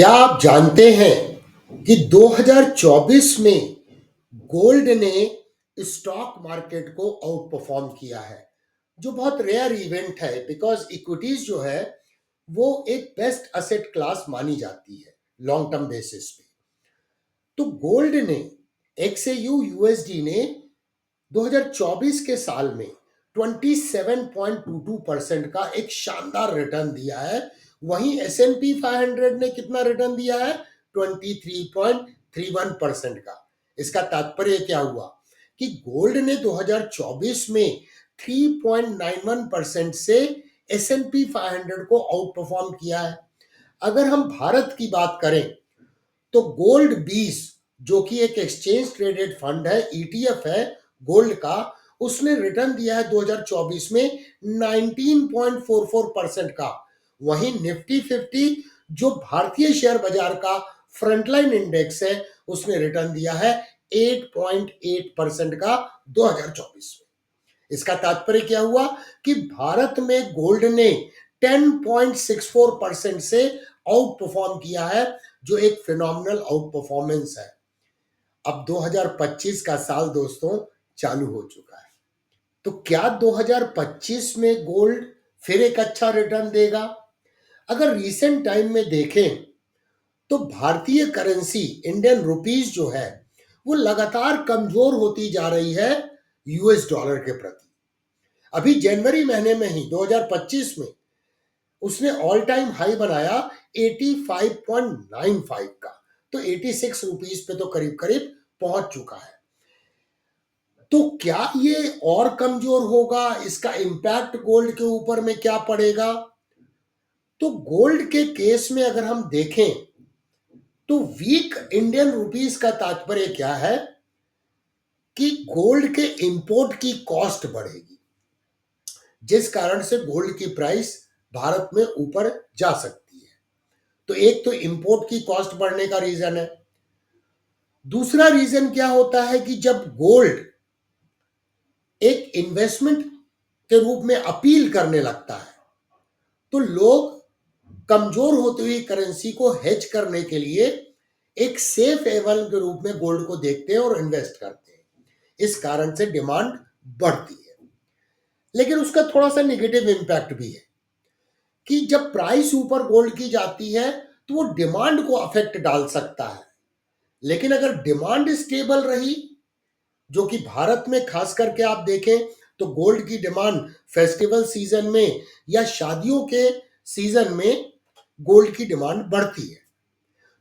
क्या आप जानते हैं कि 2024 में गोल्ड ने स्टॉक मार्केट को आउट परफॉर्म किया है, जो बहुत रेयर इवेंट है बिकॉज इक्विटीज जो है वो एक बेस्ट असेट क्लास मानी जाती है लॉन्ग टर्म बेसिस पे। तो गोल्ड ने एक्सएयू यूएसडी ने 2024 के साल में 27.22% का एक शानदार रिटर्न दिया है। वहीं S&P 500 ने कितना रिटर्न दिया है? 23.31% का। इसका तात्पर्य क्या हुआ कि गोल्ड ने 2024 में 3.91% से S&P 500 को आउट परफॉर्म किया है। अगर हम भारत की बात करें तो गोल्ड 20 जो कि एक एक्सचेंज ट्रेडेड फंड है, ईटीएफ है गोल्ड का, उसने रिटर्न दिया है 2024 में 19.44% का। वहीं निफ्टी 50 जो भारतीय शेयर बाजार का फ्रंटलाइन इंडेक्स है, उसने रिटर्न दिया है 8.8% का 2024 में। इसका तात्पर्य क्या हुआ कि भारत में गोल्ड ने 10.64% से आउट परफॉर्म किया है, जो एक फिनोमिनल आउट परफॉर्मेंस है। अब 2025 का साल दोस्तों चालू हो चुका है, तो क्या 2025 में गोल्ड फिर एक अच्छा रिटर्न देगा? अगर रीसेंट टाइम में देखें तो भारतीय करेंसी इंडियन रुपीस जो है वो लगातार कमजोर होती जा रही है यूएस डॉलर के प्रति। अभी जनवरी महीने में ही 2025 में उसने ऑल टाइम हाई बनाया 85.95 का, तो 86 रुपीस पे तो करीब करीब पहुंच चुका है। तो क्या ये और कमजोर होगा? इसका इंपैक्ट गोल्ड के ऊपर में क्या पड़ेगा? तो गोल्ड के केस में अगर हम देखें तो वीक इंडियन रुपीस का तात्पर्य क्या है कि गोल्ड के इंपोर्ट की कॉस्ट बढ़ेगी, जिस कारण से गोल्ड की प्राइस भारत में ऊपर जा सकती है। तो एक तो इंपोर्ट की कॉस्ट बढ़ने का रीजन है। दूसरा रीजन क्या होता है कि जब गोल्ड एक इन्वेस्टमेंट के रूप में अपील करने लगता है तो लोग कमजोर होती हुई करेंसी को हेज करने के लिए एक सेफ हेवन के रूप में गोल्ड को देखते हैं और इन्वेस्ट करते हैं। इस कारण से डिमांड बढ़ती है। लेकिन उसका थोड़ा सा नेगेटिव इंपैक्ट भी है कि जब प्राइस ऊपर गोल्ड की जाती है तो वो डिमांड को अफेक्ट डाल सकता है। लेकिन अगर डिमांड स्टेबल रही, जो कि भारत में खास करके आप देखें तो गोल्ड की डिमांड फेस्टिवल सीजन में या शादियों के सीजन में गोल्ड की डिमांड बढ़ती है।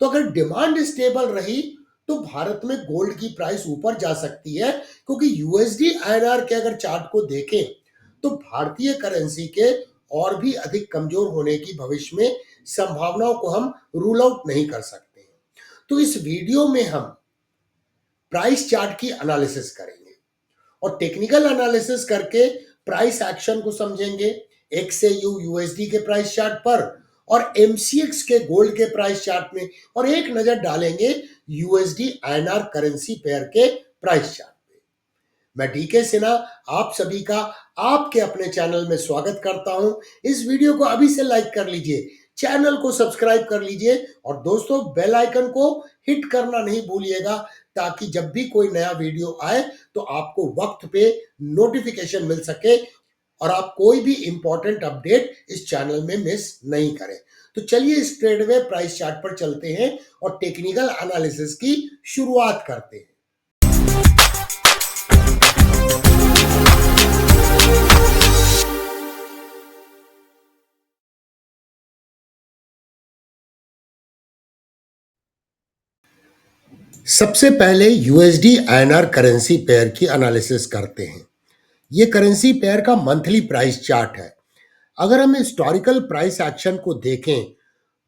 तो अगर डिमांड स्टेबल रही तो भारत में गोल्ड की प्राइस ऊपर जा सकती है, क्योंकि यूएसडी आईएनआर के अगर चार्ट को देखें तो भारतीय करेंसी के और भी अधिक कमजोर होने की भविष्य में संभावनाओं को हम रूल आउट नहीं कर सकते। तो इस वीडियो में हम प्राइस चार्ट की एनालिसिस करेंगे और टेक्निकल एनालिसिस करके प्राइस एक्शन को समझेंगे एक्सएयू यूएसडी के प्राइस चार्ट पर और एमसीएक्स के गोल्ड के प्राइस चार्ट में, और एक नजर डालेंगे यूएसडी आईएनआर करेंसी पेयर के प्राइस चार्ट पे। मैं डीके सिन्हा आप सभी का आपके अपने चैनल में स्वागत करता हूं। इस वीडियो को अभी से लाइक कर लीजिए, चैनल को सब्सक्राइब कर लीजिए और दोस्तों बेल आइकन को हिट करना नहीं भूलिएगा, ताकि जब भी कोई नया वीडियो आए तो आपको वक्त पे नोटिफिकेशन मिल सके और आप कोई भी इंपॉर्टेंट अपडेट इस चैनल में मिस नहीं करें। तो चलिए स्ट्रेटअवे प्राइस चार्ट पर चलते हैं और टेक्निकल एनालिसिस की शुरुआत करते हैं। सबसे पहले यूएसडी आईएनआर करेंसी पेयर की एनालिसिस करते हैं। ये करेंसी पेयर का मंथली प्राइस चार्ट है। अगर हम हिस्टोरिकल प्राइस एक्शन को देखें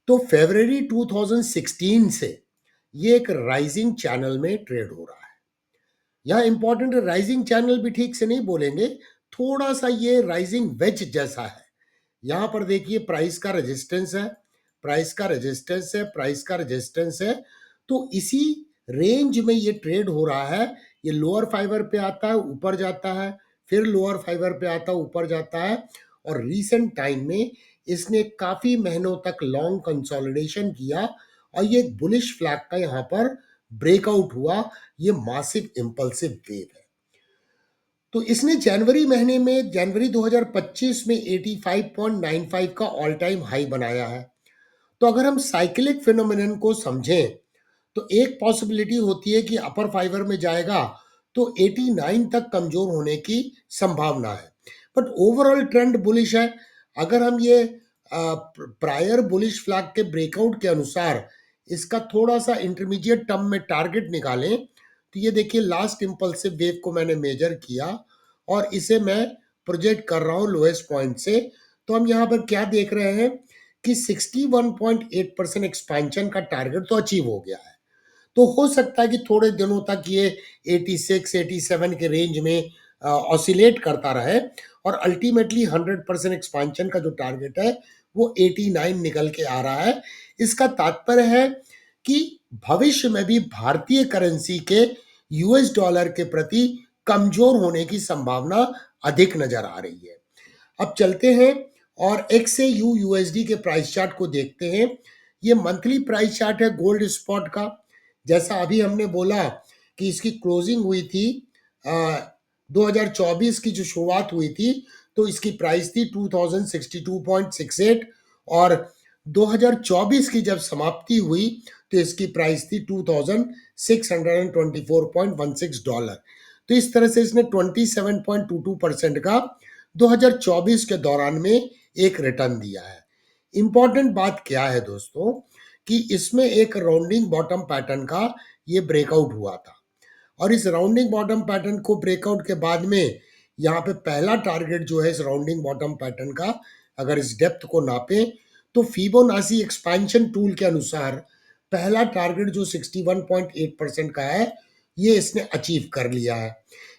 तो फरवरी 2016 से ये एक राइजिंग चैनल में ट्रेड हो रहा है। यहाँ इंपॉर्टेंट राइजिंग चैनल भी ठीक से नहीं बोलेंगे, थोड़ा सा ये राइजिंग वेज जैसा है। यहाँ पर देखिए प्राइस का रेजिस्टेंस है, प्राइस का रेजिस्टेंस है, प्राइस का रेजिस्टेंस है। तो इसी रेंज में ये ट्रेड हो रहा है। ये लोअर फाइबर पे आता है, ऊपर जाता है, फिर लोअर फाइबर पे आता है, ऊपर जाता है। और रीसेंट टाइम में इसने काफी महीनों तक लॉन्ग कंसोलिडेशन किया और ये बुलिश फ्लैग का यहाँ पर ब्रेकआउट हुआ, ये मासिव इंपल्सिव वेव है। तो इसने जनवरी महीने में, जनवरी 2025 में 85.95 का ऑल टाइम हाई बनाया है। तो अगर हम साइक्लिक फिनोमिनन को समझें तो एक पॉसिबिलिटी होती है कि अपर फाइबर में जाएगा तो 89 तक कमजोर होने की संभावना है, बट ओवरऑल ट्रेंड बुलिश है। अगर हम ये प्रायर बुलिश फ्लैग के ब्रेकआउट के अनुसार इसका थोड़ा सा इंटरमीडिएट टर्म में टारगेट निकालें तो ये देखिए लास्ट इंपल्सिव वेव को मैंने मेजर किया और इसे मैं प्रोजेक्ट कर रहा हूं लोएस्ट पॉइंट से। तो हम यहाँ पर क्या देख रहे हैं कि 61.8% एक्सपेंशन का टारगेट तो अचीव हो गया है। तो हो सकता है कि थोड़े दिनों तक ये 86 87 के रेंज में ऑसिलेट करता रहे और अल्टीमेटली 100% एक्सपेंशन का जो टारगेट है वो 89 निकल के आ रहा है। इसका तात्पर्य है कि भविष्य में भी भारतीय करेंसी के यूएस डॉलर के प्रति कमजोर होने की संभावना अधिक नजर आ रही है। अब चलते हैं और XAU USD के प्राइस चार्ट को देखते हैं। ये मंथली प्राइस चार्ट है गोल्ड स्पॉट का। जैसा अभी हमने बोला कि इसकी क्लोजिंग हुई थी 2024 की जो शुरुआत हुई थी तो इसकी प्राइस थी 2062.68 और 2024 की जब समाप्ति हुई तो इसकी प्राइस थी $2624.16। तो इस तरह से इसने 27.22% का 2024 के दौरान में एक रिटर्न दिया है। इंपॉर्टेंट बात क्या है दोस्तों कि इसमें एक राउंडिंग बॉटम पैटर्न का ये ब्रेकआउट हुआ था और इस राउंडिंग बॉटम पैटर्न को ब्रेकआउट के बाद में यहाँ पे पहला टारगेट जो है इस राउंडिंग बॉटम पैटर्न का, अगर इस डेप्थ को नापें तो फिबोनाची एक्सपेंशन टूल के अनुसार पहला टारगेट जो 61.8% का है ये इसने अचीव कर लिया है।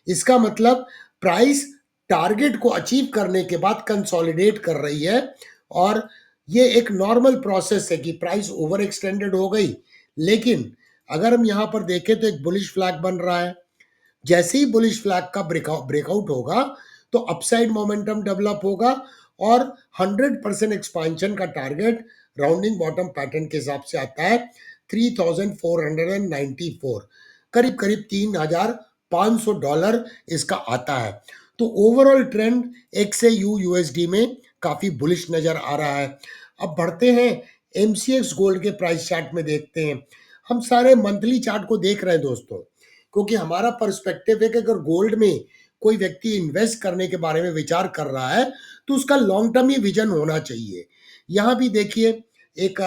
इसका मतलब प्राइस टारगेट को अचीव करने के बाद कंसोलिडेट कर रही है और ये एक नॉर्मल प्रोसेस है कि प्राइस ओवर एक्सटेंडेड हो गई, लेकिन अगर हम यहां पर देखें तो एक बुलिश फ्लैग बन रहा है। जैसे ही बुलिश फ्लैग का ब्रेकआउट होगा तो अपसाइड मोमेंटम डेवलप होगा और 100% एक्सपांशन का टारगेट राउंडिंग बॉटम पैटर्न के हिसाब से आता है 3494, करीब करीब $3,500 इसका आता है। तो ओवरऑल ट्रेंड XAU USD में काफी बुलिश नजर आ रहा है। अब बढ़ते हैं MCX गोल्ड के प्राइस चार्ट में देखते हैं। हम सारे मंथली चार्ट को देख रहे हैं दोस्तों, क्योंकि हमारा पर्सपेक्टिव है कि अगर गोल्ड में कोई व्यक्ति इन्वेस्ट करने के बारे में विचार कर रहा है तो उसका लॉन्ग टर्म ही विजन होना चाहिए। यहाँ भी देखिए एक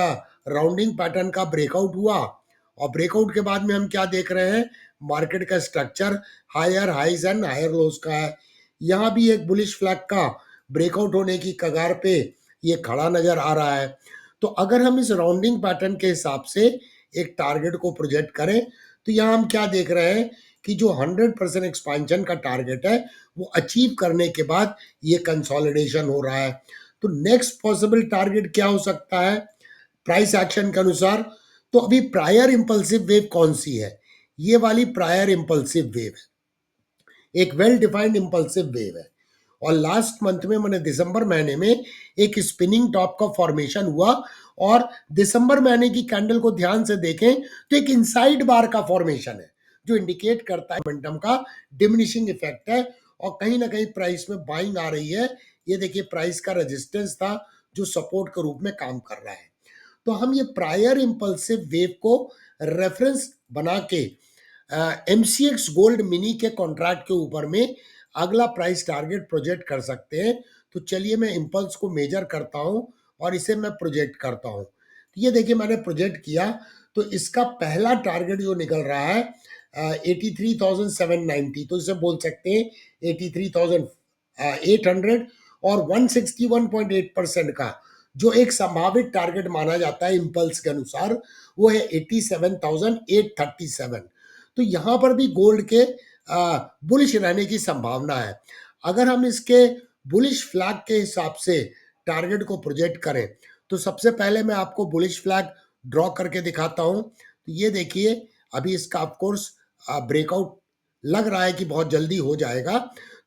राउंडिंग पैटर्न का ब्रेकआउट हुआ और ब्रेकआउट के बाद में हम क्या देख रहे हैं, मार्केट का structure higher highs and higher lows का है। यहाँ भी एक बुलिश फ्लैग का ब्रेकआउट होने की कगार पे ये खड़ा नजर आ रहा है। तो अगर हम इस राउंडिंग पैटर्न के हिसाब से एक टारगेट को प्रोजेक्ट करें तो यहाँ हम क्या देख रहे हैं कि जो 100% एक्सपांशन का टारगेट है वो अचीव करने के बाद ये कंसोलिडेशन हो रहा है। तो नेक्स्ट पॉसिबल टारगेट क्या हो सकता है प्राइस एक्शन के अनुसार? तो अभी प्रायर इंपल्सिव वेव कौन सी है? ये वाली प्रायर इंपल्सिव वेव है, एक वेल डिफाइंड इंपल्सिव वेव है और लास्ट मंथ में मैंने दिसंबर महीने में एक स्पिनिंग टॉप का फॉर्मेशन हुआ और दिसंबर महीने की कैंडल को ध्यान से देखें तो एक इनसाइड बार का फॉर्मेशन है जो इंडिकेट करता है मोमेंटम का डिमिनिशिंग इफेक्ट है और कहीं ना कहीं प्राइस में बाइंग आ रही है। ये देखिए प्राइस का रेजिस्टेंस था जो सपोर्ट के रूप में काम कर रहा है। तो हम ये प्रायर इंपल्सिव वेव को रेफरेंस बना के MCX गोल्ड मिनी के कॉन्ट्रैक्ट के ऊपर में अगला प्राइस टारगेट प्रोजेक्ट कर सकते हैं। तो चलिए मैं इम्पल्स को मेजर करता हूं और इसे मैं प्रोजेक्ट करता हूं। तो ये देखिए मैंने प्रोजेक्ट किया तो इसका पहला टारगेट जो निकल रहा है 83,790, तो इसे बोल सकते हैं 83,800 और 161.8% का जो एक संभावित टारगेट माना जाता है इम्पल्स के अनुसार वो है 87,837। तो यहां पर भी गोल्ड के बुलिश रहने की संभावना है। अगर हम इसके बुलिश फ्लैग के हिसाब से टारगेट को प्रोजेक्ट करें तो सबसे पहले मैं आपको बुलिश फ्लैग ड्रॉ करके दिखाता हूं। तो ये देखिए अभी इसका ऑफकोर्स ब्रेकआउट लग रहा है कि बहुत जल्दी हो जाएगा।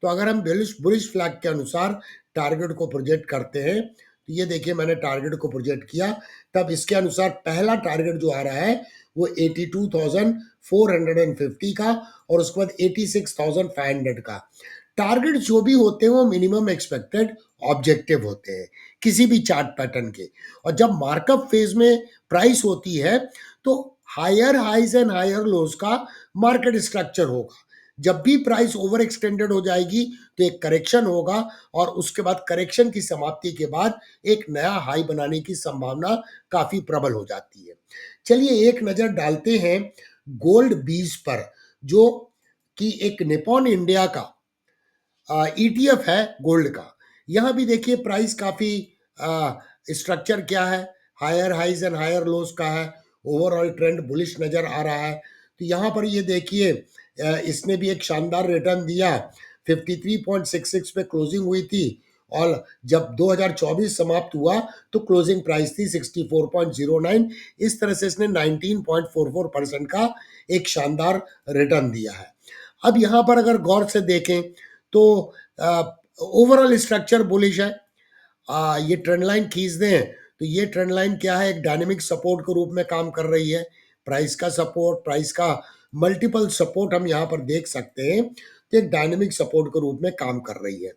तो अगर हम बुलिश फ्लैग के अनुसार टारगेट को प्रोजेक्ट करते हैं तो ये देखिए मैंने टारगेट को प्रोजेक्ट किया, तब इसके अनुसार पहला टारगेट जो आ रहा है वो 82,450 का और उसके बाद 86,500 का। टारगेट जो भी होते हैं वो मिनिमम एक्सपेक्टेड ऑब्जेक्टिव होते हैं किसी भी चार्ट पैटर्न के। और जब मार्कअप फेज में प्राइस होती है तो higher highs and higher lows का मार्केट स्ट्रक्चर होगा। जब भी प्राइस ओवर एक्सटेंडेड हो जाएगी तो एक करेक्शन होगा और उसके बाद करेक्शन की समाप्ति के बाद एक नया हाई बनाने की संभावना काफी प्रबल हो जाती है। चलिए एक नजर डालते हैं गोल्ड बीज पर, जो कि एक निपॉन इंडिया का ईटीएफ है गोल्ड का। यहाँ भी देखिए प्राइस काफी स्ट्रक्चर क्या है, higher highs and higher lows का है। ओवरऑल ट्रेंड बुलिश नजर आ रहा है। तो यहाँ पर ये देखिए इसने भी एक शानदार रिटर्न दिया। 53.66 पे क्लोजिंग हुई थी और जब 2024 समाप्त हुआ तो क्लोजिंग प्राइस थी 64.09। इस तरह से इसने 19.44% का एक शानदार रिटर्न दिया है। अब यहाँ पर अगर गौर से देखें तो ओवरऑल स्ट्रक्चर बुलिश है। ये ट्रेंड लाइन खींच दें तो ये ट्रेंड लाइन क्या है, एक डायनेमिक सपोर्ट के रूप में काम कर रही है। प्राइस का सपोर्ट, प्राइस का मल्टीपल सपोर्ट हम यहाँ पर देख सकते हैं, तो एक डायनेमिक सपोर्ट के रूप में काम कर रही है।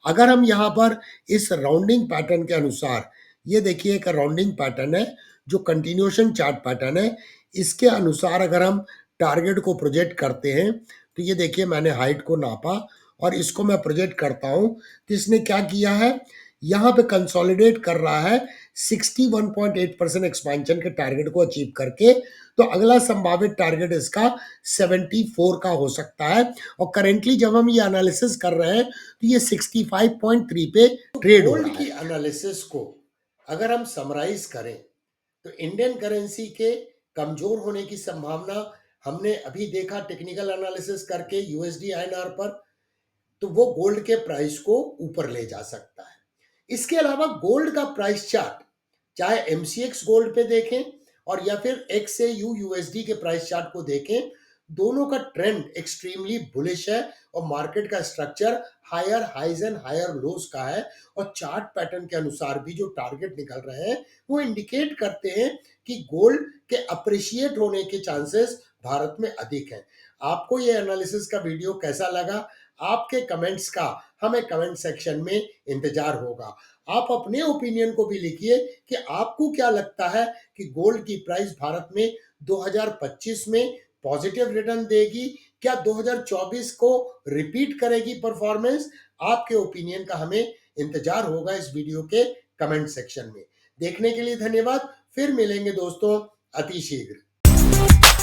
अगर हम यहाँ पर इस राउंडिंग पैटर्न के अनुसार, ये देखिए एक राउंडिंग पैटर्न है जो कंटिन्यूएशन चार्ट पैटर्न है, इसके अनुसार अगर हम टारगेट को प्रोजेक्ट करते हैं तो ये देखिए मैंने हाइट को नापा और इसको मैं प्रोजेक्ट करता हूं तो इसने क्या किया है, यहाँ पे कंसोलिडेट कर रहा है 61.8% एक्सपेंशन के टारगेट को अचीव करके। तो अगला संभावित टारगेट इसका 74 का हो सकता है और करेंटली जब हम ये एनालिसिस कर रहे हैं तो ये 65.3 पे ट्रेड हो रहा है। की एनालिसिस को अगर हम समराइज करें तो इंडियन करेंसी के कमजोर होने की संभावना हमने अभी देखा टेक्निकल एनालिसिस करके यूएसडी आईएनआर पर, तो वो गोल्ड के प्राइस को ऊपर ले जा सकता है। इसके अलावा गोल्ड का प्राइस चार्ट चाहे एमसीएक्स गोल्ड पे देखें और या फिर एक्सएयू यूएसडी के प्राइस चार्ट को देखें, दोनों का ट्रेंड एक्सट्रीमली बुलिश है और मार्केट का structure higher highs and higher lows का है। और चार्ट पैटर्न के अनुसार भी जो टारगेट निकल रहे हैं वो इंडिकेट करते हैं कि गोल्ड के अप्रिशिएट होने के चांसेस भारत में अधिक हैं। आपको ये एनालिसिस का वीडियो कैसा लगा, आपके कमेंट्स का हमें कमेंट सेक्शन में इंतजार होगा। आप अपने ओपिनियन को भी लिखिए कि आपको क्या लगता है कि गोल्ड की प्राइस भारत में 2025 में पॉजिटिव रिटर्न देगी, क्या 2024 को रिपीट करेगी परफॉर्मेंस। आपके ओपिनियन का हमें इंतजार होगा इस वीडियो के कमेंट सेक्शन में। देखने के लिए धन्यवाद, फिर मिलेंगे दोस्तों अति शीघ्र।